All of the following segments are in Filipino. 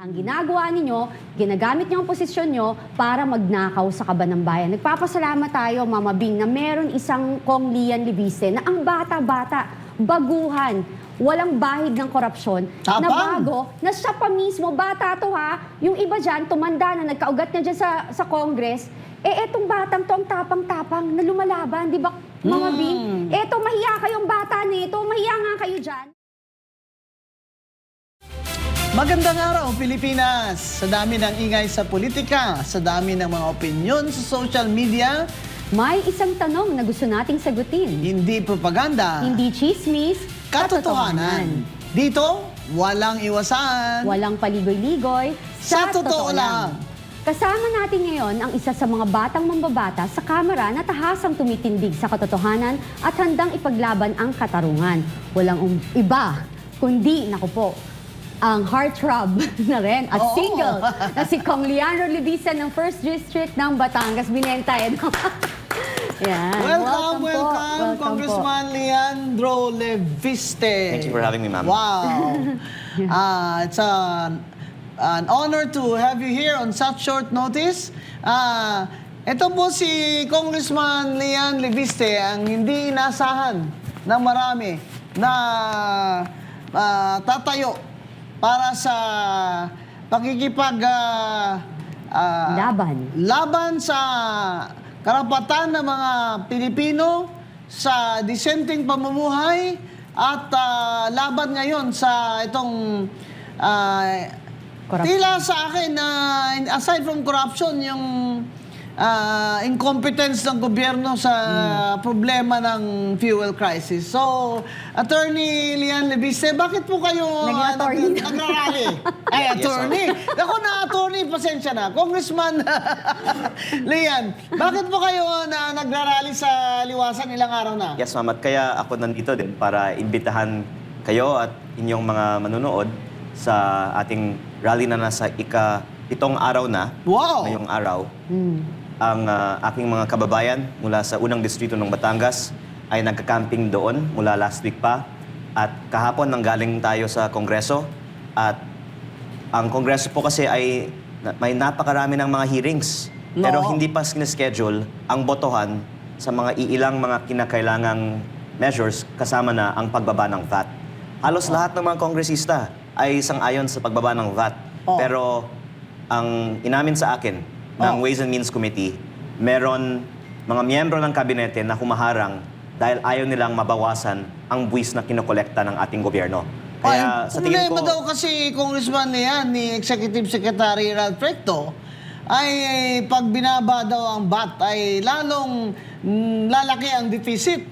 Ang ginagawa ninyo, ginagamit niyo ang posisyon niyo para magnakaw sa kaban ng bayan. Nagpapasalamat tayo, Mama Bing, na meron isang Kong Lian Libiste na ang bata-bata, baguhan, walang bahid ng korupsyon, na bago, na siya pa mismo, bata to ha, yung iba dyan, tumanda na, nagkaugat na dyan sa Congress, etong batang to ang tapang-tapang na lumalaban, di ba, Mama Bing? Eto, mahiya kayong bata nito, mahiya nga kayo dyan. Magandang araw, Pilipinas! Sa dami ng ingay sa politika, sa dami ng mga opinyon sa social media, May isang tanong na gusto nating sagutin. hindi propaganda, Hindi chismis, katotohanan. Dito, walang iwasan. Walang paligoy-ligoy, Sa totoo lang. Kasama natin ngayon ang isa sa mga batang mambabata sa Kamara na tahasang tumitindig sa katotohanan at handang ipaglaban ang katarungan. Walang iba, kundi, naku po, ang heartthrob na rin at Oo. single na si Kong Leandro Libiste ng 1st District ng Batangas. Binentay. Yan. Welcome, Welcome po. Congressman Leandro Libiste. Thank you for having me, ma'am. Wow. It's an honor to have you here on such short notice. Ito po si Congressman Leandro Libiste, ang hindi inasahan ng marami na tatayo para sa Laban sa karapatan ng mga Pilipino sa disenteng pamumuhay at laban ngayon sa itong Corruption. tila sa akin aside from corruption, yung incompetence ng gobyerno sa problema ng fuel crisis. So, Attorney Lian Libiste, bakit po kayo Nag-attorney. nagrarally? Ay, attorney. Ako na attorney, pasensya na. Congressman Lian, bakit po kayo nagrarally sa Liwasan ilang araw na? Yes, ma'am. At kaya ako nandito din para imbitahan kayo at inyong mga manunood sa ating rally na nasa ika-7 araw na. Wow! Ngayong araw. Ang aking mga kababayan mula sa unang distrito ng Batangas ay nagka-camping doon mula last week pa. At kahapon nanggaling tayo sa Kongreso. At ang Kongreso po kasi ay may napakarami ng mga hearings. No. Pero hindi pa schedule ang botohan sa mga iilang mga kinakailangang measures kasama na ang pagbaba ng VAT. Halos lahat ng mga kongresista ay sang-ayon sa pagbaba ng VAT. Pero ang inamin sa akin ng Ways and Means Committee, meron mga miyembro ng kabinete na humaharang dahil ayaw nilang mabawasan ang buwis na kinokolekta ng ating gobyerno. Kaya sa tingin problema ko, daw kasi Congressman ni Executive Secretary Ralph Recto ay pag binaba daw ang VAT ay lalong lalaki ang deficit.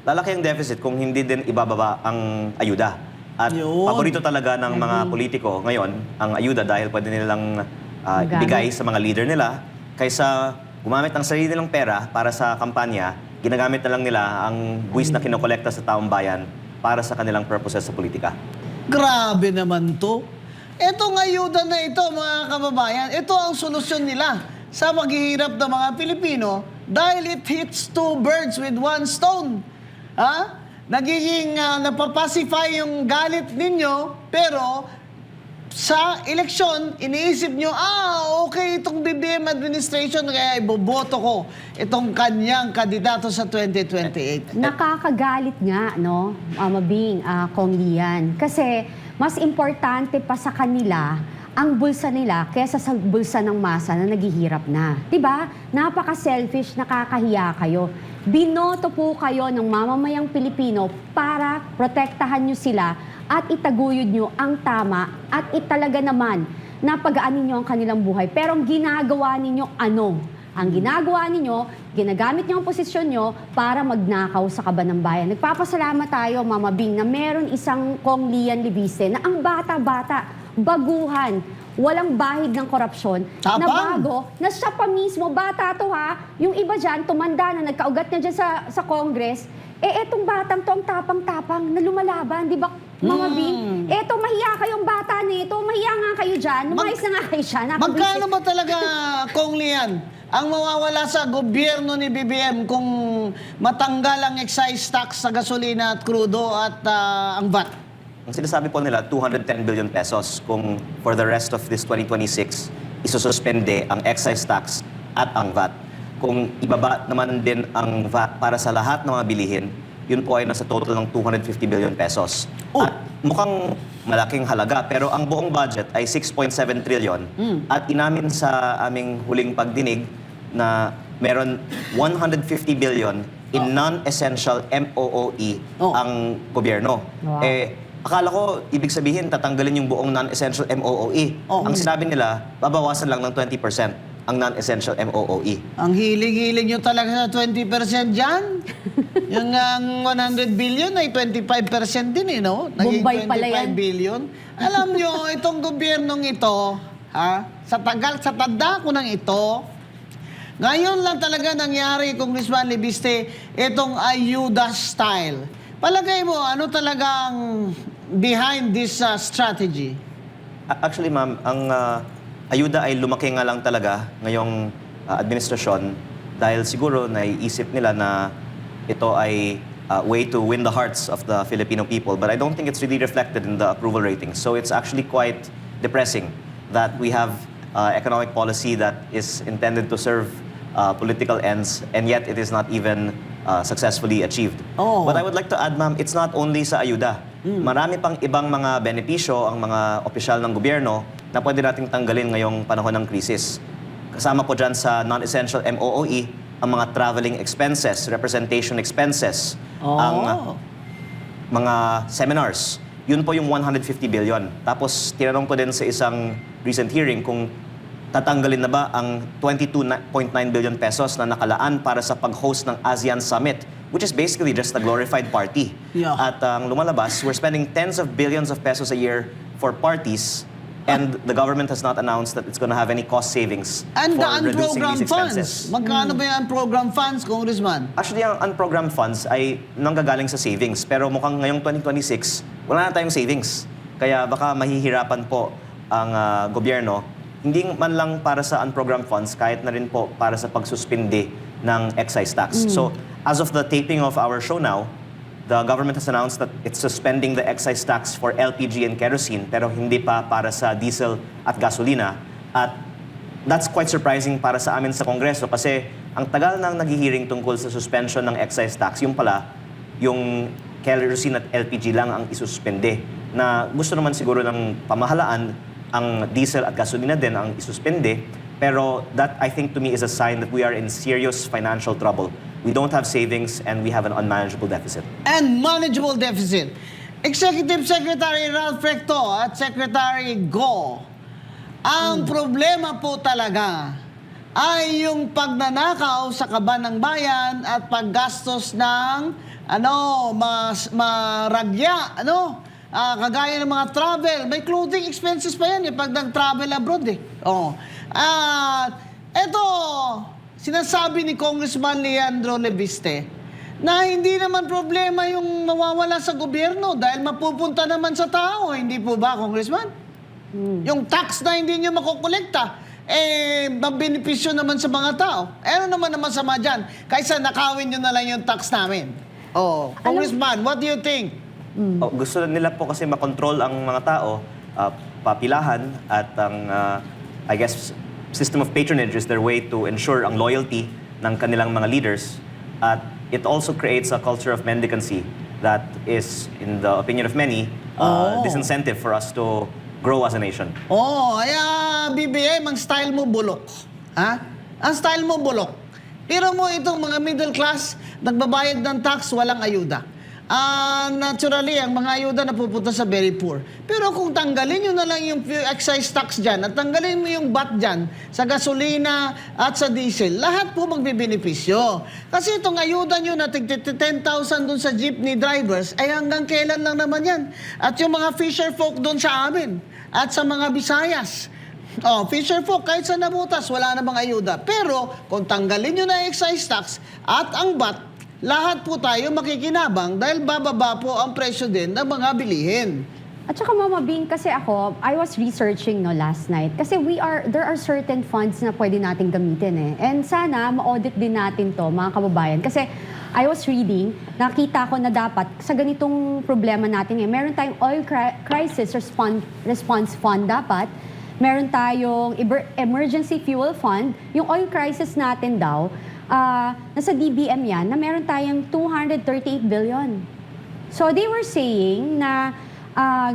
lalaki ang deficit kung hindi din ibababa ang ayuda. At Yun. paborito talaga ng mga politiko ngayon ang ayuda dahil pwede nilang ibigay sa mga leader nila kaysa gumamit ng sarili nilang pera para sa kampanya, ginagamit na lang nila ang buwis na kinokolekta sa taong bayan para sa kanilang purposes sa politika. Grabe naman to. Etong ayuda na ito, mga kababayan, ito ang solusyon nila sa maghihirap ng mga Pilipino dahil it hits two birds with one stone. Ha? Nagiging napapacify yung galit ninyo, pero sa eleksyon, iniisip nyo, okay itong BBM administration, kaya iboboto ko itong kanyang kandidato sa 2028. Nakakagalit nga, no, Mama Bing, Kong Lian. Kasi mas importante pa sa kanila ang bulsa nila kesa sa bulsa ng masa na naghihirap na. Diba? Napaka-selfish, nakakahiya kayo. Binoto po kayo ng mamamayang Pilipino para protektahan nyo sila at itaguyod nyo ang tama at italaga naman na pagaanin nyo ang kanilang buhay. Pero ang ginagawa ninyo ano? Ang ginagawa ninyo, ginagamit nyo ang posisyon nyo para magnakaw sa kaban ng bayan. Nagpapasalamat tayo, Mama Bing, na meron isang Kong Lian Libiste na ang bata-bata, baguhan, walang bahid ng korupsyon, na bago, na siya pa mismo, bata to ha, yung iba dyan, tumanda na, nagkaugat na dyan sa Congress, etong batang to ang tapang-tapang na lumalaban, di ba, Mama Bing? Eto, mahiya kayong bata nito, mahiya nga kayo dyan, lumayas na nga kayo siya. Magkano ba talaga, Kong Lian, ang mawawala sa gobyerno ni BBM kung matanggal ang excise tax sa gasolina at krudo at ang VAT? ang sinasabi po nila, 210 billion pesos kung for the rest of this 2026, isususpende ang excise tax at ang VAT. Kung ibaba naman din ang VAT para sa lahat ng mga bilihin, yun po ay nasa total ng 250 billion pesos. Oh. At mukhang malaking halaga, pero ang buong budget ay 6.7 trillion. At inamin sa aming huling pagdinig na meron 150 billion in non-essential MOOE Oh. ang gobyerno. Wow. Akala ko, ibig sabihin, tatanggalin yung buong non-essential MOOE. Oh. Ang sinabi nila, babawasan lang ng 20% ang non-essential MOOE. Ang hilig-hilig nyo talaga sa 20% dyan. Yung 100 billion ay 25% din no? Naging Bombay pala 25 yan. billion. Alam nyo, itong gobyernong ito, sa tanda ko ng ito, ngayon lang talaga nangyari, Congressman Libiste, itong ayuda style. Palagay mo, ano talagang behind this strategy? Actually, ma'am, ang ayuda ay lumaki nga lang talaga ngayong administrasyon dahil siguro naiisip nila na ito ay way to win the hearts of the Filipino people. But I don't think it's really reflected in the approval ratings. So it's actually quite depressing that we have economic policy that is intended to serve political ends and yet it is not even successfully achieved. Oh. But I would like to add, ma'am, it's not only sa ayuda. Marami pang ibang mga benepisyo ang mga opisyal ng gobyerno na pwede nating tanggalin ngayong panahon ng krisis. Kasama po dyan sa non-essential MOOE, ang mga traveling expenses, representation expenses, ang mga seminars. Yun po yung 150 billion. Tapos tinanong ko din sa isang recent hearing kung tatanggalin na ba ang 22.9 billion pesos na nakalaan para sa pag-host ng ASEAN Summit, which is basically just a glorified party. Yeah. At ang lumalabas, we're spending tens of billions of pesos a year for parties and the government has not announced that it's going to have any cost savings And the for reducing unprogrammed these expenses. funds. Magkano ba yung unprogrammed funds, Congressman? Actually, ang unprogrammed funds ay nanggagaling sa savings. Pero mukhang ngayong 2026, wala na tayong savings. Kaya baka mahihirapan po ang gobyerno. Hindi man lang para sa unprogrammed funds, kahit na rin po para sa pagsuspindi ng excise tax. So, as of the taping of our show now, the government has announced that it's suspending the excise tax for LPG and kerosene, pero hindi pa para sa diesel at gasolina. At that's quite surprising para sa amin sa Kongreso kasi ang tagal nang naghihiring tungkol sa suspension ng excise tax, yung pala, yung kerosene at LPG lang ang isuspende. Na gusto naman siguro ng pamahalaan, ang diesel at gasolina din ang isuspende. Pero that, I think, to me, is a sign that we are in serious financial trouble. We don't have savings and we have an unmanageable deficit. And manageable deficit. Executive Secretary Ralph Recto at Secretary Go, ang problema po talaga ay yung pagnanakaw sa kaban ng bayan at paggastos ng maragya, kagaya ng mga travel. May clothing expenses pa yan pag nag-travel abroad eto, sinasabi ni Congressman Leandro Lebiste na hindi naman problema yung mawawala sa gobyerno dahil mapupunta naman sa tao. Hindi po ba, Congressman? Yung tax na hindi nyo makukolekta, mabenepisyo naman sa mga tao. Ano naman masama dyan? Kaysa nakawin nyo na lang yung tax namin. Congressman, what do you think? Gusto nila po kasi makontrol ang mga tao, papilahan at ang, I guess, system of patronage is their way to ensure ang loyalty ng kanilang mga leaders. At it also creates a culture of mendicancy that is, in the opinion of many, disincentive for us to grow as a nation. Kaya BBM, ang style mo bulok. Ang style mo bulok. Pero mo itong mga middle class, nagbabayad ng tax, walang ayuda. Naturally, ang mga ayuda na pupunta sa very poor. Pero kung tanggalin nyo na lang yung excise tax dyan at tanggalin mo yung VAT dyan sa gasolina at sa diesel, lahat po magbibenepisyo. Kasi itong ayuda nyo na 10,000 doon sa jeepney drivers, ay hanggang kailan lang naman yan. At yung mga fisher folk doon sa amin at sa mga Visayas, fisher folk, kahit sa nabutas, wala namang ayuda. Pero kung tanggalin nyo na excise tax at ang VAT, lahat po tayo makikinabang dahil bababa po ang presyo din ng mga bilihin. At saka Mama Bing, kasi ako, I was researching last night. Kasi there are certain funds na pwede nating gamitin And sana ma-audit din natin to, mga kababayan. Kasi I was reading, nakita ko na dapat sa ganitong problema natin meron tayong oil crisis response fund dapat, meron tayong emergency fuel fund. Yung oil crisis natin daw, nasa DBM yan, na meron tayong 238 billion. So they were saying na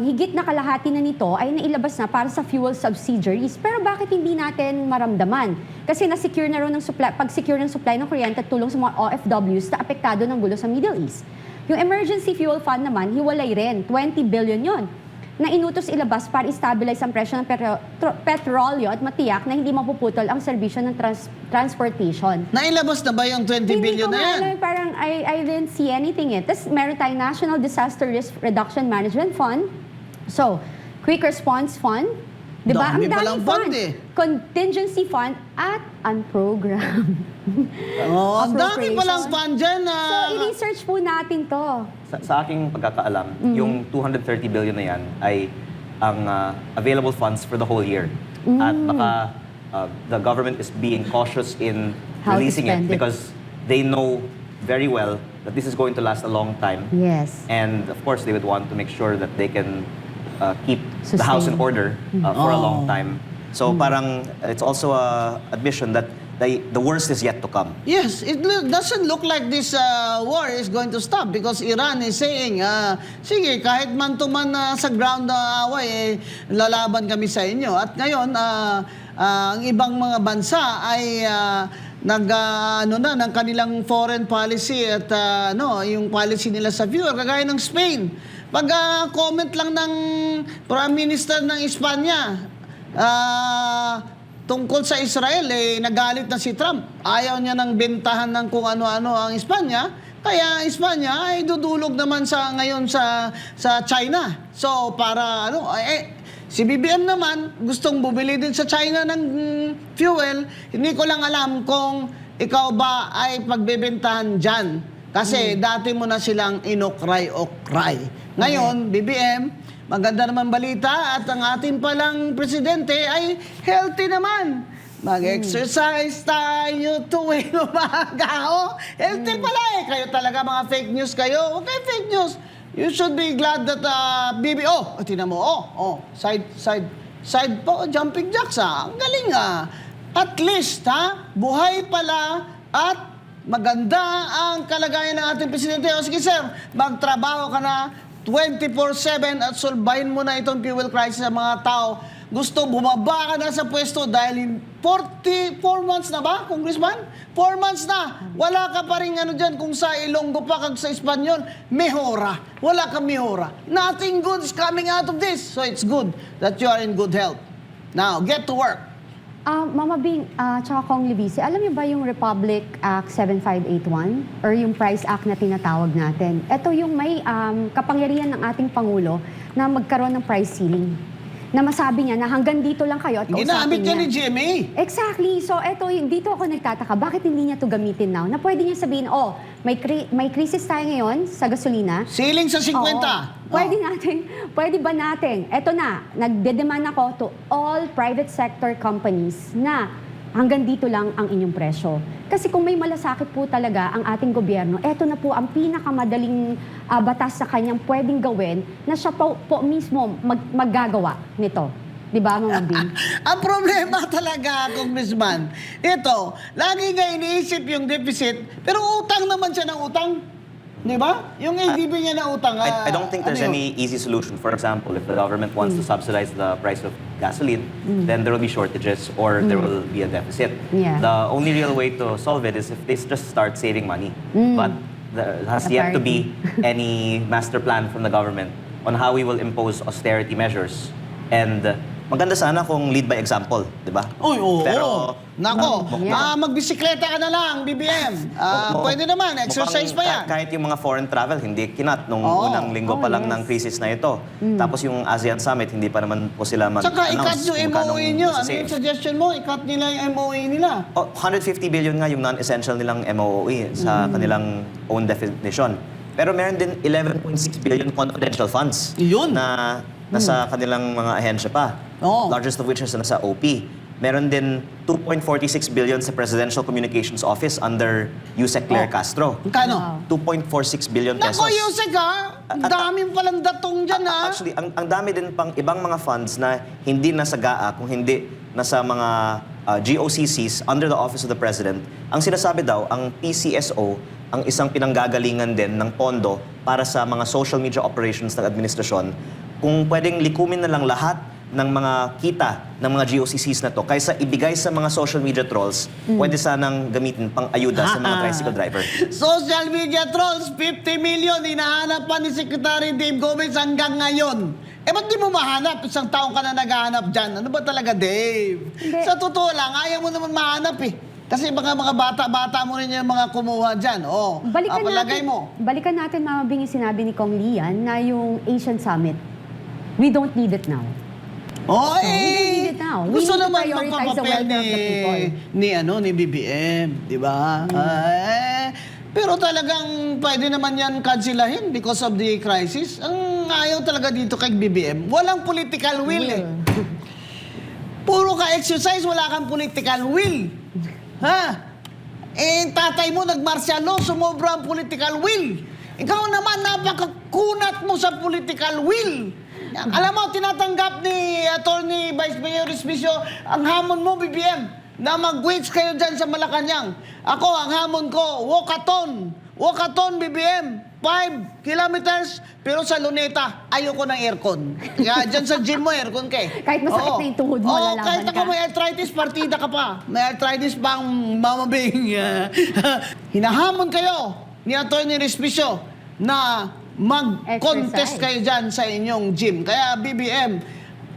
higit na kalahati na nito ay nailabas na para sa fuel subsidiaries. Pero bakit hindi natin maramdaman? Kasi na-secure na rin ng supply, pag-secure ng supply ng kuryente at tulong sa mga OFWs na apektado ng gulo sa Middle East. Yung emergency fuel fund naman, hiwalay rin. 20 billion yon na inutos ilabas para i-stabilize ang presyo ng petrolyo at matiyak na hindi mapuputol ang serbisyo ng transportation. Nailabas na ba yung 20 billion na yan? Hindi ko alam, parang I didn't see anything. Tapos meron tayong National Disaster Risk Reduction Management Fund. So, Quick Response Fund. Diba? Dami Ang palang daming fund eh. Contingency Fund at unprogrammed. Oh, ang dami Appropriation. palang fund dyan na... So, i-research po natin to. Sa aking pagkakaalam, yung 230 billion na yan ay ang available funds for the whole year. At baka the government is being cautious in How to releasing it spend it. because they know very well that this is going to last a long time. Yes. And of course, they would want to make sure that they can keep the house in Sustain. order for a long Oh. time. So parang it's also a admission that the worst is yet to come. Yes, it doesn't look like this war is going to stop because Iran is saying, sige, kahit man to man sa ground na away, lalaban kami sa inyo. At ngayon, ang ibang mga bansa ay ng kanilang foreign policy at yung policy nila sa viewer, kagaya ng Spain. Pag comment lang ng Prime Minister ng Espanya, tungkol sa Israel, nagalit na si Trump. Ayaw niya nang bentahan ng kung ano-ano ang Espanya. Kaya Espanya ay dudulog naman ngayon sa China. So para si BBM naman gustong bumili din sa China ng fuel. Hindi ko lang alam kung ikaw ba ay pagbebentahan dyan. Kasi dati mo na silang inokray-okray. Ngayon, BBM, maganda naman balita at ang ating palang presidente ay healthy naman. Mag-exercise tayo tuwing umaga. Healthy pala eh. Kayo talaga mga fake news kayo. Okay, fake news. You should be glad that tinan mo. Side po, jumping jacks Ang galing At least buhay pala at maganda ang kalagayan ng ating presidente. O sige sir, magtrabaho ka na 24/7 at solbahin mo na itong fuel crisis sa mga tao. Gusto bumaba ka na sa pwesto dahil 44 months na ba, Congressman? 4 months na. Wala ka pa rin dyan kung sa Ilonggo pa kag sa Espanyol. Mejora. Wala ka mejora. Nothing good is coming out of this. So it's good that you are in good health. Now, get to work. Mama Bing, tsaka Kong Libisi, alam niyo ba yung Republic Act 7581 or yung Price Act na tinatawag natin? Ito yung may kapangyarihan ng ating Pangulo na magkaroon ng price ceiling. Na masabi niya na hanggang dito lang kayo at kausapin Ginamit niya. niya ni GMA. Exactly. So dito ako nagtataka, bakit hindi niya to gamitin now? Na pwede niya sabihin, may crisis tayo ngayon sa gasolina. Ceiling sa 50. Oo. Pwede ba natin, eto na, nagdedemand ako to all private sector companies na hanggang dito lang ang inyong presyo. Kasi kung may malasakit po talaga ang ating gobyerno, eto na po ang pinakamadaling batas sa kanyang pwedeng gawin na siya po mismo maggagawa nito. Di ba, Mama Bing? Ang problema talaga, Congressman, ito, lagi nga iniisip yung deficit, pero utang naman siya ng utang. Di ba? Yung ADB niya na utang. I don't think there's any easy solution. For example, if the government wants to subsidize the price of gasoline, then there will be shortages or there will be a deficit. Yeah. The only real way to solve it is if they just start saving money. But there has yet to be any master plan from the government on how we will impose austerity measures. And maganda sana kung lead by example, di ba? Uy, oo. Pero, Nako, Yeah. magbisikleta ka na lang, BBM. Pwede naman, exercise pa yan. Kahit yung mga foreign travel, hindi kinat nung Oo. unang linggo pa lang ng crisis na ito. Tapos yung ASEAN Summit, hindi pa naman po sila Tsaka ikat yung kung magkano MOE nyo. Ano masasave. yung suggestion mo? Ikat nila yung MOE nila. 150 billion nga yung non-essential nilang MOE sa kanilang own definition. Pero meron din 11.6 billion confidential funds Yun. na nasa kanilang mga ahensya pa. Oo. Largest of which is nasa OP. meron din 2.46 billion sa Presidential Communications Office under Yusek Claire Castro. Kano? 2.46 billion pesos. Nako, Yusek ha! Ang daming palang datong dyan ha! Actually, ang dami din pang ibang mga funds na hindi nasa GAA, kung hindi nasa mga GOCCs under the Office of the President. Ang sinasabi daw, ang PCSO, ang isang pinanggagalingan din ng pondo para sa mga social media operations ng administrasyon, kung pwedeng likumin na lang lahat ng mga kita ng mga GOCCs na to, kaysa ibigay sa mga social media trolls, pwede sanang gamitin pang ayuda sa mga tricycle driver. Social media trolls, 50 million, hinahanap pa ni Secretary Dave Gomez hanggang ngayon. Eh, ba't di mo mahanap? Isang taong ka na naghahanap dyan. Ano ba talaga, Dave? Hindi. Sa totoo lang, ayaw mo naman mahanap eh. Kasi mga bata-bata mo rin yung mga kumuha dyan. Oh, palagay mo. Balikan natin, Mama Bing, yung sinabi ni Kong Lian na yung Asian Summit, we don't need it now. Oh, we don't need it now. We gusto need to naman prioritize the magpapapel welfare of the people. ni BBM, di ba? Pero talagang pwede naman yan kansilahin because of the crisis. Ang ayaw talaga dito kay BBM, walang political will eh. Puro ka exercise, wala kang political will. Ha? Eh, tatay mo nag-martial law, sumobra ang political will. Ikaw naman, napakakunat mo sa political will. Alam mo, tinatanggap ni Attorney Vice Mayor Respicio ang hamon mo, BBM, na mag-wage kayo dyan sa Malacanang. Ako, ang hamon ko, Walkathon, BBM, 5 kilometers, pero sa Luneta, ayoko ng aircon. Kaya dyan sa gym mo, aircon ka eh. Kahit masakit na yung tuhod mo, lalaban kahit ako ka. may arthritis, partida ka pa. May arthritis pang Mama Bing. Hinahamon kayo ni Atty. Respicio na mag-contest Exercise. kayo dyan sa inyong gym. Kaya BBM,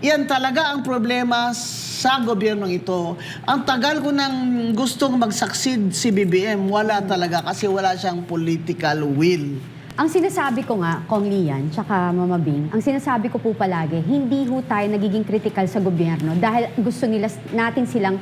yan talaga ang problema sa gobyernong ito. Ang tagal ko nang gustong mag-succeed si BBM, wala talaga kasi wala siyang political will. Ang sinasabi ko nga, Kong Lian, tsaka Mama Bing, ang sinasabi ko po palagi, hindi ho tayo nagiging critical sa gobyerno dahil gusto nila natin silang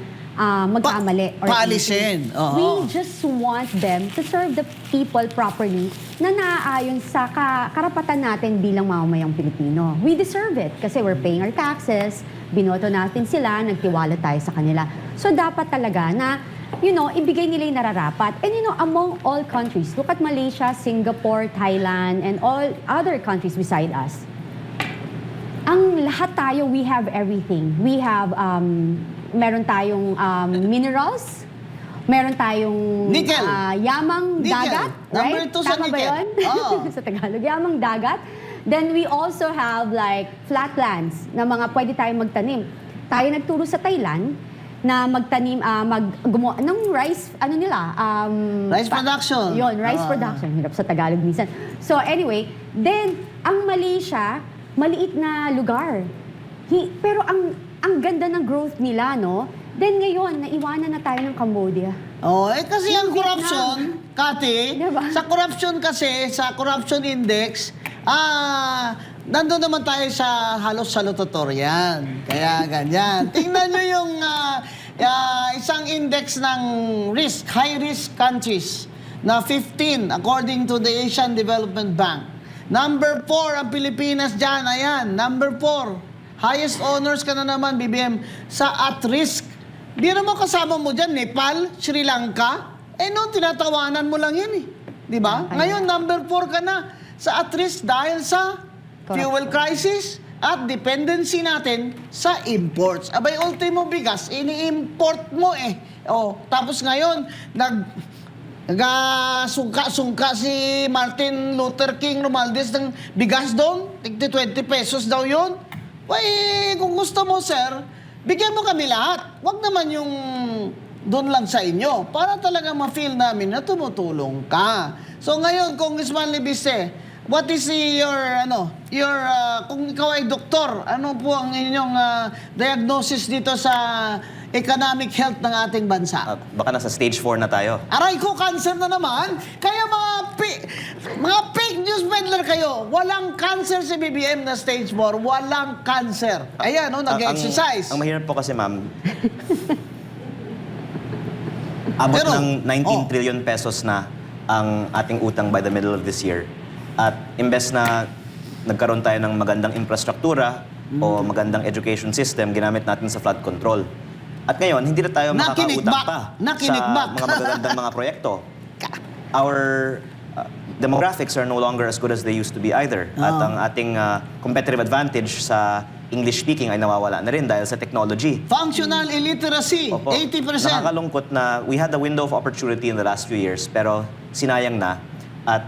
magkamali. or Paalisin. anything. Oo. We just want them to serve the people properly na naaayon sa karapatan natin bilang mamamayang Pilipino. We deserve it kasi we're paying our taxes, binoto natin sila, nagtiwala tayo sa kanila. So dapat talaga na ibigay nila yung nararapat. And among all countries, look at Malaysia, Singapore, Thailand, and all other countries beside us. Ang lahat tayo, we have everything. We have, meron tayong minerals, meron tayong Nickel. Yamang Nickel. dagat, Number right? 2 sa Tama ba nickel. yun? Oo. Sa Tagalog, yamang dagat. Then we also have like flatlands na mga pwede tayong magtanim. Tayo nagturo sa Thailand na magtanim, gumawa ng rice, Rice production. Yun, rice Ah. production. Hirap sa Tagalog minsan. So anyway, then, ang Malaysia, maliit na lugar. Pero ang ganda ng growth nila, no? Then ngayon, naiwanan na tayo ng Cambodia. Oh, kasi ang Yung corruption, Kati, Diba? sa corruption kasi, sa corruption index, nandun naman tayo sa halos salutatorian. Kaya ganyan. Tingnan nyo yung isang index ng risk, high-risk countries na 15 according to the Asian Development Bank. Number 4 ang Pilipinas dyan. Ayan, number 4. Highest honors ka na naman, BBM, sa at-risk. Di naman kasama mo dyan, Nepal, Sri Lanka. Noon, tinatawanan mo lang yan eh. Di ba? Ngayon, number 4 ka na sa at-risk dahil sa fuel crisis at dependency natin sa imports. Abay, ultimo bigas, ini-import mo eh. Tapos ngayon, sungka si Martin Luther King Romualdez ng bigas doon. 20 pesos daw yun. Kung gusto mo, sir, bigyan mo kami lahat. Huwag naman yung doon lang sa inyo para talaga ma-feel namin na tumutulong ka. So ngayon, Congressman Libiste, what is kung ikaw ay doktor, ano po ang inyong diagnosis dito sa economic health ng ating bansa? Baka nasa stage 4 na tayo. Aray ko, cancer na naman. Kaya mga fake news peddler kayo. Walang cancer si BBM na stage 4. Walang cancer. Ayan, nag-exercise. Ang mahirap po kasi, ma'am, abot Pero, ng 19 trillion pesos na ang ating utang by the middle of this year. At imbes na nagkaroon tayo ng magandang infrastruktura o magandang education system, ginamit natin sa flood control. At ngayon, hindi na tayo makakautang Nakinikbak. pa Nakinikbak. sa mga magagandang mga proyekto. Our demographics are no longer as good as they used to be either. At ang ating competitive advantage sa English speaking ay nawawala na rin dahil sa technology. Functional illiteracy, Opo. 80%. Nakakalungkot na we had a window of opportunity in the last few years pero sinayang na. At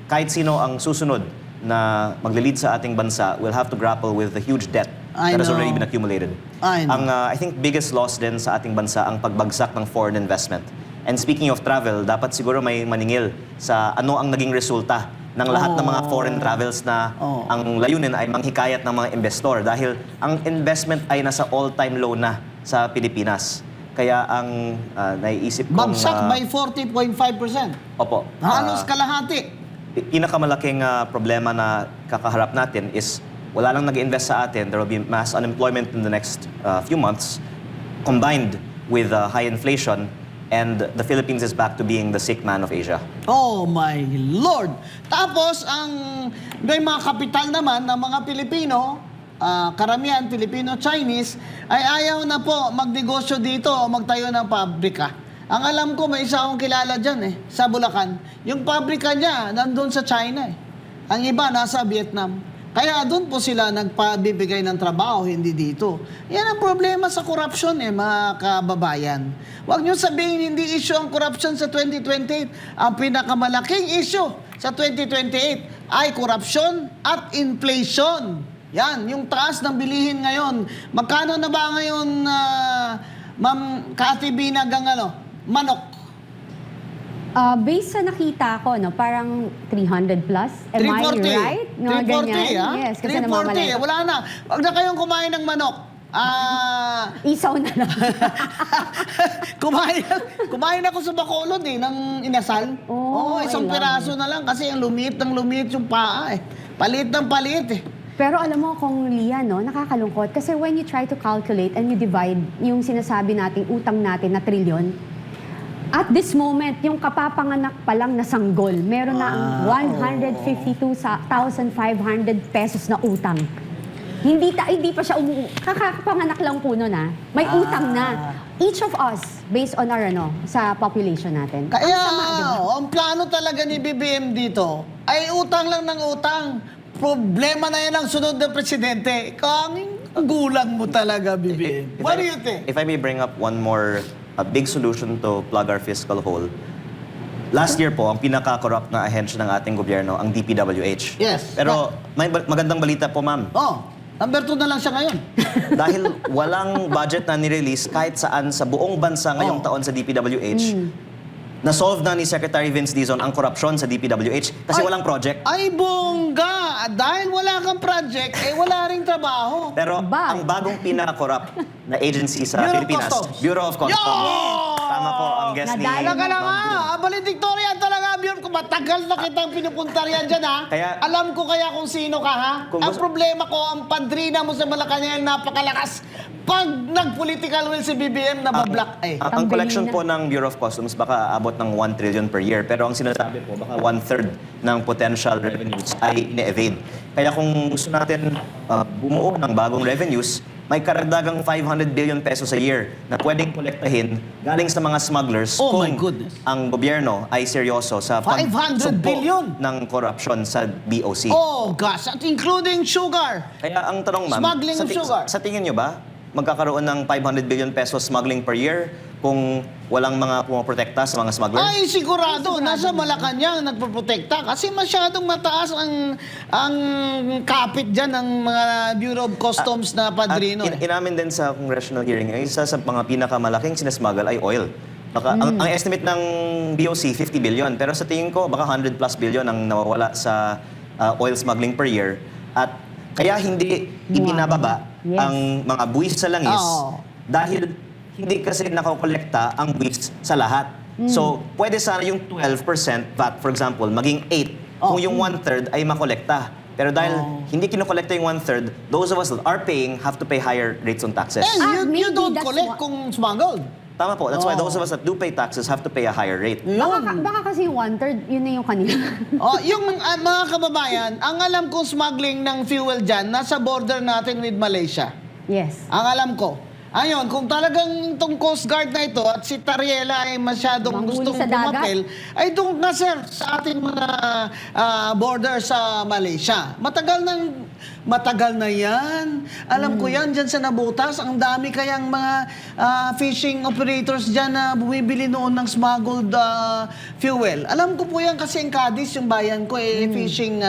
kahit sino ang susunod na magle-lead sa ating bansa will have to grapple with the huge debt I that has know. already been accumulated. I know. Ang I think biggest loss din sa ating bansa ang pagbagsak ng foreign investment. And speaking of travel, dapat siguro may maningil sa ano ang naging resulta ng lahat ng mga foreign travels na ang layunin ay manghikayat ng mga investor dahil ang investment ay nasa all-time low na sa Pilipinas. Kaya ang naiisip kong... Bagsak by 40.5%. Opo. Halos kalahati. Pinakamalaking problema na kakaharap natin is wala lang nag-invest sa atin. There will be mass unemployment in the next few months combined with high inflation and the Philippines is back to being the sick man of Asia. Oh my Lord! Tapos, may mga kapital naman ng mga Pilipino, karamihan Filipino-Chinese, ay ayaw na po magnegosyo dito o magtayo ng pabrika. Ang alam ko, may isa akong kilala dyan sa Bulacan. Yung pabrika niya, nandun sa China Ang iba, nasa Vietnam. Kaya doon po sila nagpabibigay ng trabaho, hindi dito. Yan ang problema sa corruption mga kababayan. Huwag niyo sabihin hindi issue ang corruption sa 2028. Ang pinakamalaking issue sa 2028 ay corruption at inflation. Yan, yung taas ng bilihin ngayon. Magkano na ba ngayon, Ma'am Cathy Binag, ang manok? Based sa nakita ko, no, parang 300 plus. Am I 340. right? No, 340, ganyan. Yes, kasi 340, namamalay. wala na. Huwag na kayong kumain ng manok. Isaw na lang. kumain ako sa Bacolod ng inasal. Oh, Isang I love piraso na lang kasi ang lumit ng lumit yung paa Palit ng palit Pero alam mo, kung Lia, no, nakakalungkot. Kasi when you try to calculate and you divide yung sinasabi nating utang natin na trilyon, at this moment, yung kapapanganak pa lang na sanggol, meron na ang 152,500 pesos na utang. Hindi pa siya kakapanganak lang po nun May utang na. Each of us, based on our sa population natin. Kaya, Ang sama, diba? ang plano talaga ni BBM dito ay utang lang ng utang. Problema na yan ang sunod na presidente. Kaming gulang mo talaga, BBM. What do you think? If I may bring up one more big solution to plug our fiscal hole. Last year po, ang pinaka-corrupt na ahensya ng ating gobyerno, ang DPWH. Yes. Pero may magandang balita po, ma'am. Number 2 na lang siya ngayon. Dahil walang budget na nirelease kahit saan sa buong bansa ngayong taon sa DPWH, na-solve na ni Secretary Vince Dizon ang korupsyon sa DPWH kasi walang project. Ay, bongga! Dahil wala kang project, wala ring trabaho. Pero Ba? ang bagong pinaka-corrupt na agency sa Bureau of Pilipinas, Customs. Bureau of Customs. Yo! Tama po ang guest ni Nadali Talaga Ma'am naman, Drew. Valedictorian talaga, Bjorn. Kung matagal na kitang pinupunta riyan dyan, Kaya- Alam ko kaya kung sino ka, Kung Ang gusto- problema ko, ang padrina mo sa Malacanang napakalakas. Pag nag-political will si BBM, nabablock Ang Tanggalin collection na. po ng Bureau of Customs baka abot ng 1 trillion per year. Pero ang sinasabi po, baka 1/3 ng potential revenues ay ine-evade. Kaya kung gusto natin bumuo ng bagong revenues, may karagdagang 500 billion pesos a year na pwedeng kolektahin galing sa mga smugglers Oh my kung goodness. ang gobyerno ay seryoso sa 500 pagsugpo billion? ng corruption sa BOC. Oh, gosh. At including sugar. Kaya ang tanong, ma'am, Smuggling of sugar. sa tingin nyo ba, magkakaroon ng 500 billion pesos smuggling per year kung walang mga pumoprotekta sa mga smuggler? Ay, sigurado. Nasa Malacanang nagpoprotekta kasi masyadong mataas ang kapit dyan ng mga Bureau of Customs na padrino. At inamin din sa congressional hearing, ang isa sa mga pinakamalaking sinasmuggle ay oil. Baka, ang estimate ng BOC, 50 billion. Pero sa tingin ko, baka 100 plus billion ang nawawala sa oil smuggling per year. At kaya hindi ibinababa Yes. ang mga buwis sa langis Oo. dahil hindi kasi nakakolekta ang buwis sa lahat. So, pwede sana yung 12% VAT, for example, maging 8 kung yung 1/3 ay makolekta. Pero dahil hindi kinokolekta yung 1/3, those of us that are paying have to pay higher rates on taxes. And you maybe don't that's collect kung smuggled. Tama po. That's why those of us that do pay taxes have to pay a higher rate. Baka kasi yung 1/3, yun na yung kanila. Yung mga kababayan, ang alam kong smuggling ng fuel dyan, nasa border natin with Malaysia. Yes. Ang alam ko. Ayun, kung talagang itong Coast Guard na ito at si Tariela ay masyadong Manghuli gustong sa dagat? pumapel, ay doon nga sir, sa ating mga border sa Malaysia. Matagal na yan. Alam ko yan, dyan sa Nabutas, ang dami kayang mga fishing operators dyan na bumibili noon ng smuggled fuel. Alam ko po yan kasi ang Cadiz, yung bayan ko, fishing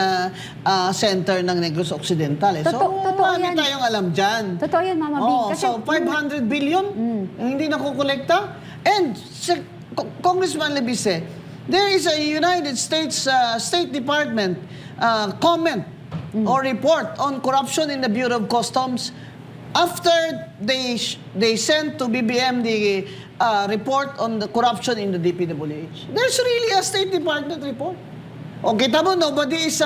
center ng Negros Occidental. So, Totoo marami yan. tayong alam dyan. Totoo yan, Mama Bing. Oh, so 500 billion yung hindi nakukolekta. And Congressman Lebise, there is a United States State Department comment or report on corruption in the Bureau of Customs after they sent to BBM the report on the corruption in the DPWH. There's really a State Department report. Okay, tamo, nobody is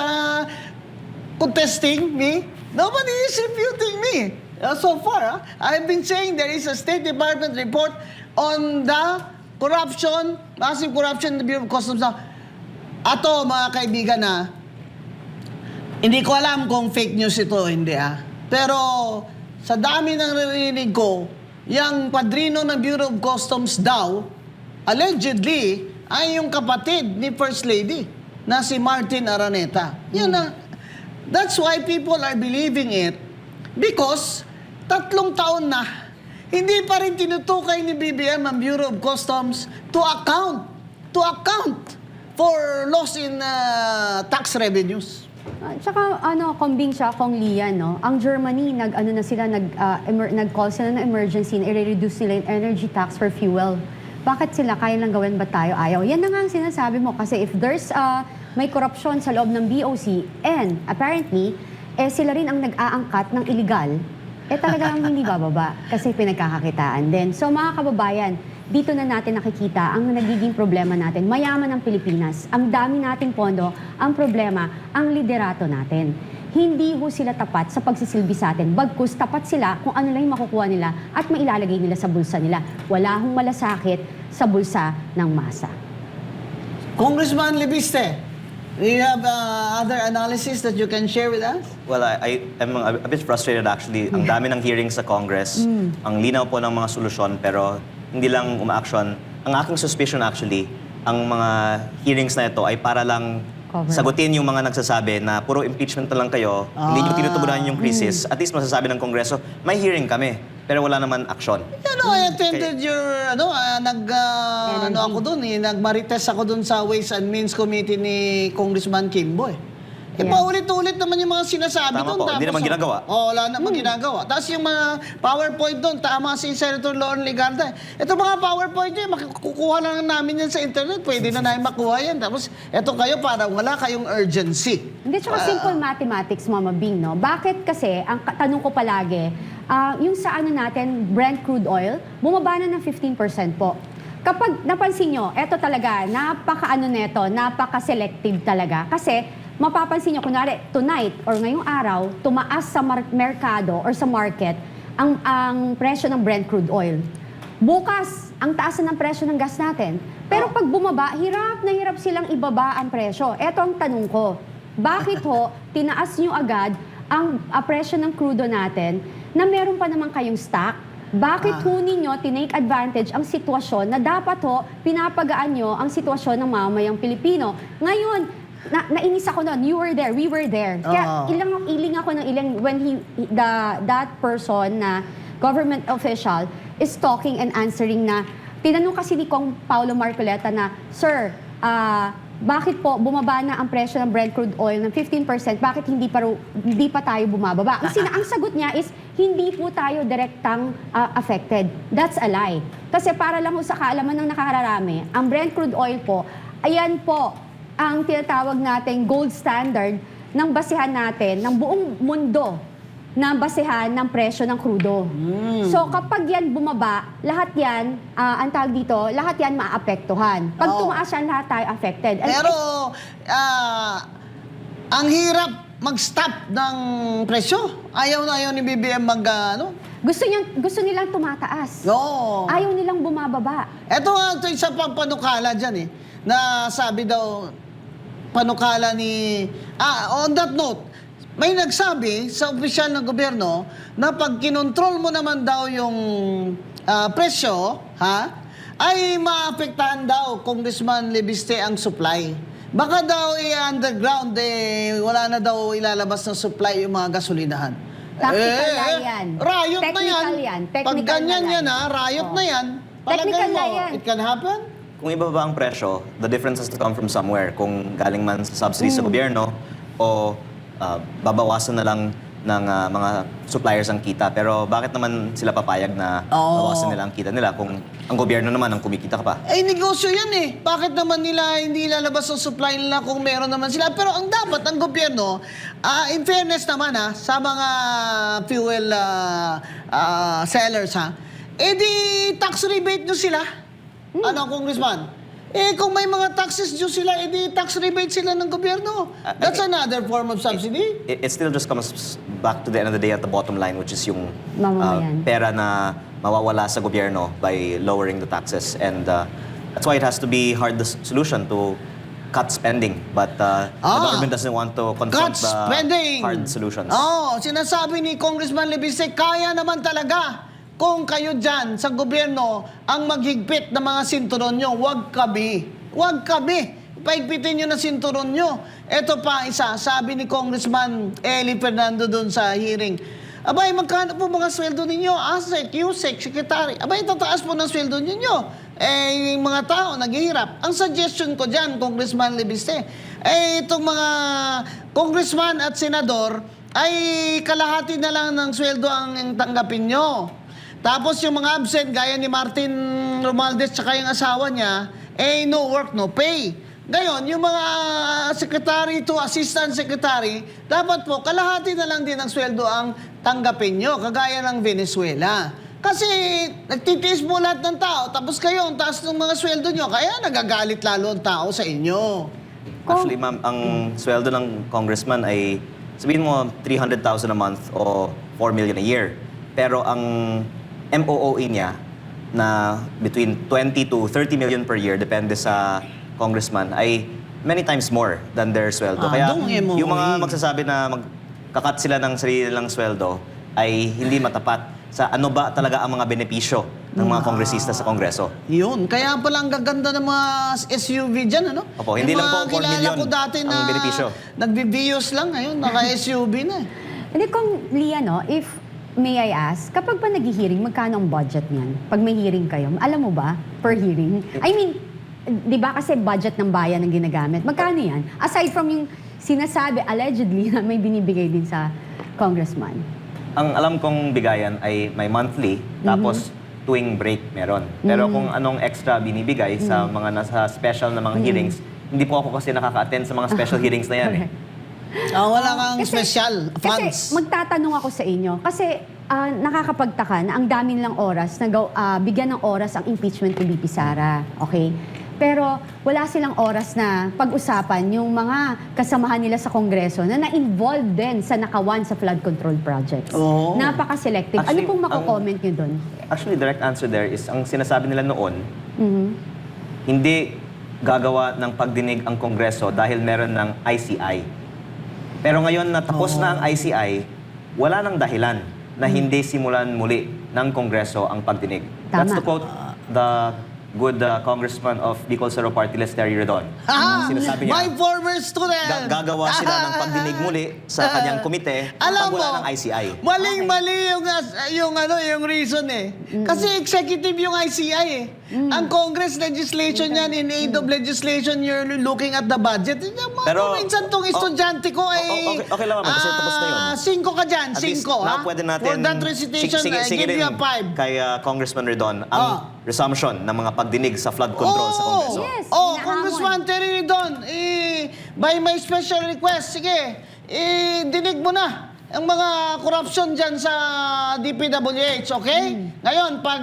contesting me. Nobody is refuting me. So far, I've been saying there is a State Department report on the corruption, massive corruption in the Bureau of Customs. Ato, mga kaibigan hindi ko alam kung fake news ito o hindi Pero sa dami ng narinig ko, yung padrino ng Bureau of Customs daw, allegedly, ay yung kapatid ni First Lady na si Martin Araneta. Yan that's why people are believing it because 3 taon na hindi pa rin tinutukay ni BBM ang Bureau of Customs to account for loss in tax revenues. Tsaka kombing siya, Kong Lian, no? Ang Germany, nag-call sila ng emergency na i-reduce nila yung energy tax for fuel. Bakit sila? Kaya lang gawin ba tayo? Ayaw. Yan na nga ang sinasabi mo. Kasi if there's may korupsyon sa loob ng BOC and apparently, sila rin ang nag-aangkat ng illegal, talagang hindi bababa kasi pinagkakakitaan din. So mga kababayan, dito na natin nakikita ang nagiging problema natin. Mayaman ang Pilipinas. Ang dami nating pondo. Ang problema, ang liderato natin. Hindi ho sila tapat sa pagsisilbi sa atin. Bagkus, tapat sila kung ano lang yung makukuha nila at mailalagay nila sa bulsa nila. Wala hong malasakit sa bulsa ng masa. Congressman Lebiste, do you have other analysis that you can share with us? Well, I'm a bit frustrated actually. Ang dami ng hearings sa Congress. Ang linaw po ng mga solusyon pero hindi lang umaaksyon. Ang aking suspicion actually, ang mga hearings na ito ay para lang sagutin yung mga nagsasabi na puro impeachment na lang kayo, hindi nyo tinutugunan yung crisis. At least masasabi ng Kongreso, may hearing kami, pero wala naman aksyon. I attended your, ako doon nagmarites ako doon sa Ways and Means Committee ni Congressman Kimbo paulit-ulit naman yung mga sinasabi Tama doon. po, hindi naman ginagawa. Wala naman ginagawa. Tapos yung mga PowerPoint doon, tama si Senator Lauren Ligarda. Ito mga PowerPoint yun, makukuha lang namin yan sa internet. Pwede na namin makuha yan. Tapos ito kayo, parang wala kayong urgency. Hindi, tsaka simple mathematics, Mama Bing, no? Bakit kasi, ang tanong ko palagi, yung sa natin, Brent crude oil, bumaba na ng 15% po. Kapag napansin nyo, eto talaga, napaka-selective talaga. Kasi, mapapansin nyo, kunwari, tonight or ngayong araw, tumaas sa merkado or sa market ang presyo ng Brent crude oil. Bukas, ang taas na ng presyo ng gas natin. Pero pag bumaba, hirap na hirap silang ibaba ang presyo. Eto ang tanong ko, bakit ho, tinaas nyo agad ang presyo ng crudo natin na meron pa naman kayong stock? Bakit ho ninyo tinake advantage ang sitwasyon na dapat ho, pinapagaan nyo ang sitwasyon ng mamamayang Pilipino? Ngayon, nainis ako noon. You were there, we were there. Kaya iling ako ng ilang when that person na government official is talking and answering na tinanong kasi ni Kong Paulo Marcoleta na, Sir, bakit po bumaba na ang presyo ng Brent crude oil ng 15%? Bakit hindi pa tayo bumababa? Kasi ang sagot niya is hindi po tayo direktang affected. That's a lie. Kasi para lang sa kaalaman ng nakakararami, ang Brent crude oil po, ayan po ang tinatawag nating gold standard ng basehan natin, ng buong mundo na basehan ng presyo ng krudo. So kapag yan bumaba, lahat yan, ang tawag dito, lahat yan maapektuhan. Pag tumaas yan, lahat tayo affected. Pero ang hirap mag-stop ng presyo. Ayaw ni BBM Gusto nilang tumataas. No. Ayaw nilang bumababa. Ito isa pang panukala dyan na sabi daw, panukala ni... on that note, may nagsabi sa opisyal ng gobyerno na pag kinontrol mo naman daw yung presyo, ay maapektahan daw, Congressman Lebiste, ang supply. Baka daw underground, wala na daw ilalabas na supply yung mga gasolinahan. Tactical na yan. Riot na yan. Technical yan. Pag Technical ganyan na yan, riot Oo. na yan. Technical Palagay mo, na yan. it can happen? Kung ibaba ang presyo, the difference has to come from somewhere. Kung galing man sa subsidies sa gobyerno o babawasan na lang ng mga suppliers ang kita. Pero bakit naman sila papayag na bawasan nila ang kita nila kung ang gobyerno naman ang kumikita ka pa? Negosyo yan eh. Bakit naman nila hindi lalabas ang supply nila kung meron naman sila? Pero ang dapat ng gobyerno, in fairness naman sa mga fuel sellers di tax rebate nyo sila. Ano, Congressman? Kung may mga taxes due sila, di tax rebate sila ng gobyerno. That's another form of subsidy. It still just comes back to the end of the day at the bottom line, which is yung Mamamayan. pera na mawawala sa gobyerno by lowering the taxes. And that's why it has to be hard the solution to cut spending. But the government doesn't want to confront Cut the spending! hard solutions. Sinasabi ni Congressman Lebiste, kaya naman talaga kung kayo dyan sa gobyerno ang maghigpit ng mga sinturon nyo. Huwag kami. Huwag kami. Paigpitin nyo na sinturon nyo. Ito pa isa, sabi ni Congressman Eli Fernando doon sa hearing. Abay, magkano po mga sweldo ninyo? ASEC, USEC, Secretary. Abay, tataas po ng sweldo ninyo. Yung mga tao naghihirap. Ang suggestion ko dyan, Congressman Lebiste, itong mga congressman at senador ay kalahati na lang ng sweldo ang tanggapin nyo. Tapos yung mga absent, gaya ni Martin Romualdez tsaka yung asawa niya, no work, no pay. Ngayon, yung mga secretary to assistant secretary, dapat po, kalahati na lang din ang sweldo ang tanggapin nyo, kagaya ng Venezuela. Kasi nagtitiis mo lahat ng tao, tapos kayo, ang taas ng mga sweldo nyo, kaya nagagalit lalo ang tao sa inyo. Actually, ma'am, ang sweldo ng congressman ay, sabihin mo, 300,000 a month o 4 million a year. Pero ang MOOE niya na between 20 to 30 million per year, depende sa congressman, ay many times more than their sweldo. Kaya dong MOE. yung mga magsasabi na magkakat sila ng sarili nilang sweldo ay hindi matapat sa ano ba talaga ang mga benepisyo ng mga kongresista sa Kongreso. Yun. Kaya pala ang gaganda ng mga SUV dyan, ano? Opo, hindi Yung lang po mga 4 kilala million ko dati ang na benepisyo. nagbibios lang, ngayon, naka-SUV na. Hindi, kung Lia, if may I ask, kapag pa nag-hearing, magkano ang budget niyan? Pag may hearing kayo, alam mo ba, per hearing? I mean, di ba kasi budget ng bayan ang ginagamit? Magkano yan? Aside from yung sinasabi, allegedly, na may binibigay din sa congressman. Ang alam kong bigayan ay may monthly, tapos tuwing break meron. Pero kung anong extra binibigay sa mga nasa special na mga hearings, hindi po ako kasi nakaka-attend sa mga special hearings na yan eh. Wala kang special funds. Kasi magtatanong ako sa inyo, kasi nakakapagtaka na ang dami lang oras, bigyan ng oras ang impeachment ni BP Sara, okay? Pero wala silang oras na pag-usapan yung mga kasamahan nila sa Kongreso na na-involve din sa nakawan sa flood control projects. Oo. Napaka-selective. Ano Actually, pong mako-comment nyo doon? Actually, direct answer there is, ang sinasabi nila noon, hindi gagawa ng pagdinig ang Kongreso dahil meron ng ICI. Pero ngayon na tapos na ang ICI, wala nang dahilan na hindi simulan muli ng Kongreso ang pagdinig. Tama. That's to quote the good congressman of Bicol Cerro Party List, Terry Redon. Sinasabi niya, My former student! gagawa sila ng pagdinig muli sa kanyang komite Alam pag wala mo, ng ICI. Maling-mali yung reason eh. Kasi executive yung ICI eh. Ang Congress legislation yan, in aid of legislation, you're looking at the budget. Pero- minsan tong estudyante ko ay... okay lang naman kasi tapos na yun. 5 ka dyan, At least 5 ha? na pwede natin... For that recitation, I give rin you a 5. kay Congressman Redon ang resumption ng mga pagdinig sa flood control sa Kongreso. Yes, Oh, inahamon. Congressman Terry Redon, by my special request, sige, dinig mo na ang mga corruption dyan sa DPWH, okay? Ngayon, pag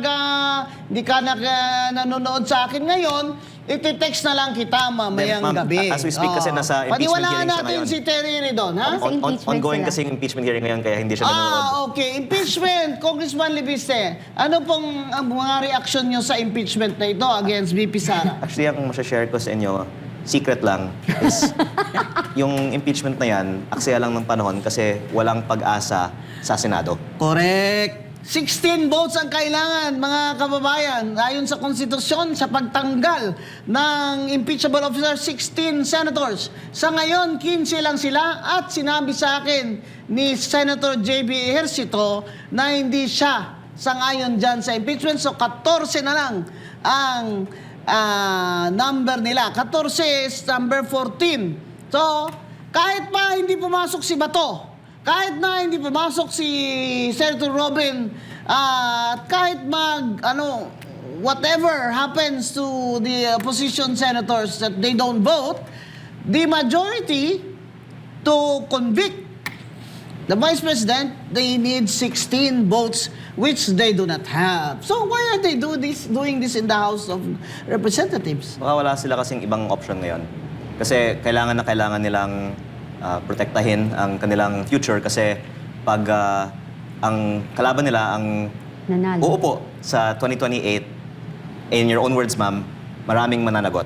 di ka nanonood sa akin ngayon, iti-text na lang kita mamayang Ma'am, gabi. as we speak kasi nasa impeachment Paniwalaan hearing siya natin ngayon. si Terry Redon, ha? Sa impeachment Ongoing sila. kasi yung impeachment hearing ngayon kaya hindi siya nanonood. Okay. Impeachment, Congressman Lebiste. Ano pong ang mga reaction nyo sa impeachment na ito against VP Sara? Actually, ang masashare ko sa inyo, secret lang, is yung impeachment na yan, aksaya lang ng panahon kasi walang pag-asa sa Senado. Correct. 16 votes ang kailangan, mga kababayan. Ayon sa konstitusyon, sa pagtanggal ng impeachable officer, 16 senators. Sa ngayon, 15 lang sila at sinabi sa akin ni Senator J.B. Ejercito na hindi siya sangayon dyan sa impeachment. So, 14 na lang ang number nila. 14 is number 14. So, kahit pa hindi pumasok si Bato, kahit na hindi pumasok si Senator Robin, at kahit whatever happens to the opposition senators that they don't vote, the majority to convict the Vice President, they need 16 votes, which they do not have. So why are they doing this in the House of Representatives? Baka wala sila kasing ibang option ngayon. Kasi kailangan nilang protektahin ang kanilang future kasi pag ang kalaban nila ang Nanalo. uupo sa 2028, in your own words, ma'am, maraming mananagot.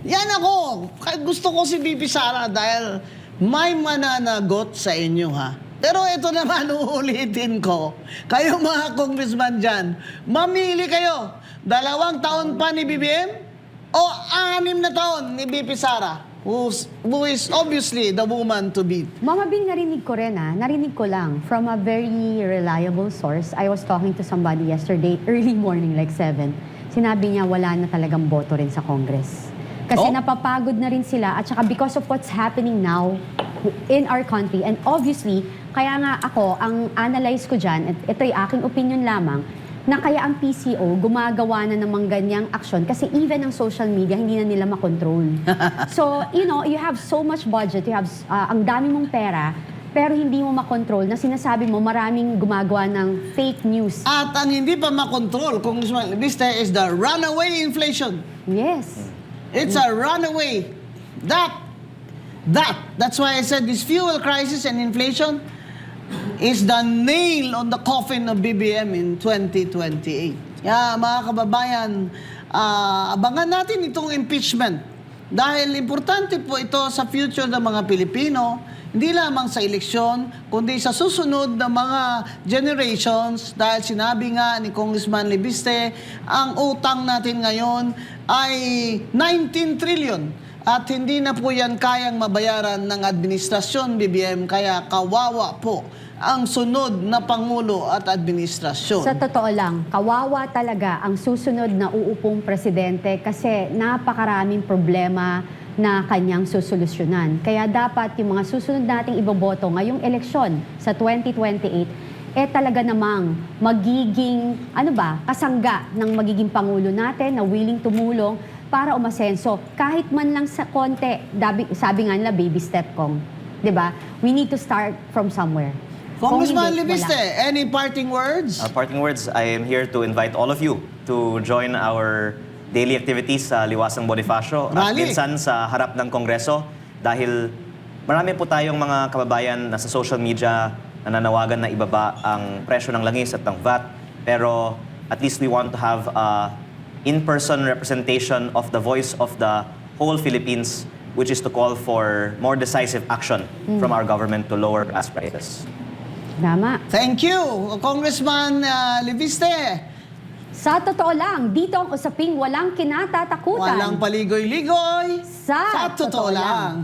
Yan ako. Gusto ko si VP Sara dahil may mananagot sa inyo, ha? Pero ito naman, uulitin ko. Kayo mga congressman dyan, mamili kayo. 2 taon pa ni BBM o 6 na taon ni VP Sara? Who is obviously the woman to beat. Mama Bing, narinig ko rin narinig ko lang from a very reliable source. I was talking to somebody yesterday, early morning, like 7. Sinabi niya wala na talagang boto rin sa Congress. Kasi napapagod na rin sila at saka because of what's happening now in our country. And obviously, kaya nga ako, ang analyze ko dyan, at ito'y aking opinion lamang, na kaya ang PCO gumagawa na namang ganyang aksyon kasi even ang social media hindi na nila makontrol. So, you have so much budget, you have ang dami mong pera, pero hindi mo makontrol na sinasabi mo maraming gumagawa ng fake news. At ang hindi pa makontrol, Congressman Leviste, is the runaway inflation. Yes. It's a runaway. That's why I said this fuel crisis and inflation is the nail on the coffin of BBM in 2028. Mga kababayan, abangan natin itong impeachment dahil importante po ito sa future ng mga Pilipino, hindi lamang sa eleksyon, kundi sa susunod na mga generations dahil sinabi nga ni Congressman Leviste, ang utang natin ngayon ay 19 trillion. At hindi na po yan kayang mabayaran ng administrasyon, BBM, kaya kawawa po ang sunod na Pangulo at administrasyon. Sa totoo lang, kawawa talaga ang susunod na uupong presidente kasi napakaraming problema na kanyang susolusyonan. Kaya dapat yung mga susunod nating iboboto ngayong eleksyon sa 2028, talaga namang magiging, kasangga ng magiging Pangulo natin na willing tumulong para umasenso. Kahit man lang sa konti, sabi nga nila, baby step kong. Diba? We need to start from somewhere. Congressman Kung hindi, Leviste, wala. any parting words? Parting words, I am here to invite all of you to join our daily activities sa Liwasang Bonifacio at Rally. minsan sa harap ng Kongreso dahil marami po tayong mga kababayan na sa social media nananawagan na ibaba ang presyo ng langis at ng VAT, pero at least we want to have a in-person representation of the voice of the whole Philippines, which is to call for more decisive action from our government to lower gas prices. Tama. Thank you, Congressman Leviste. Sa totoo lang, dito ang usaping walang kinatatakutan. Walang paligoy-ligoy. Sa totoo lang.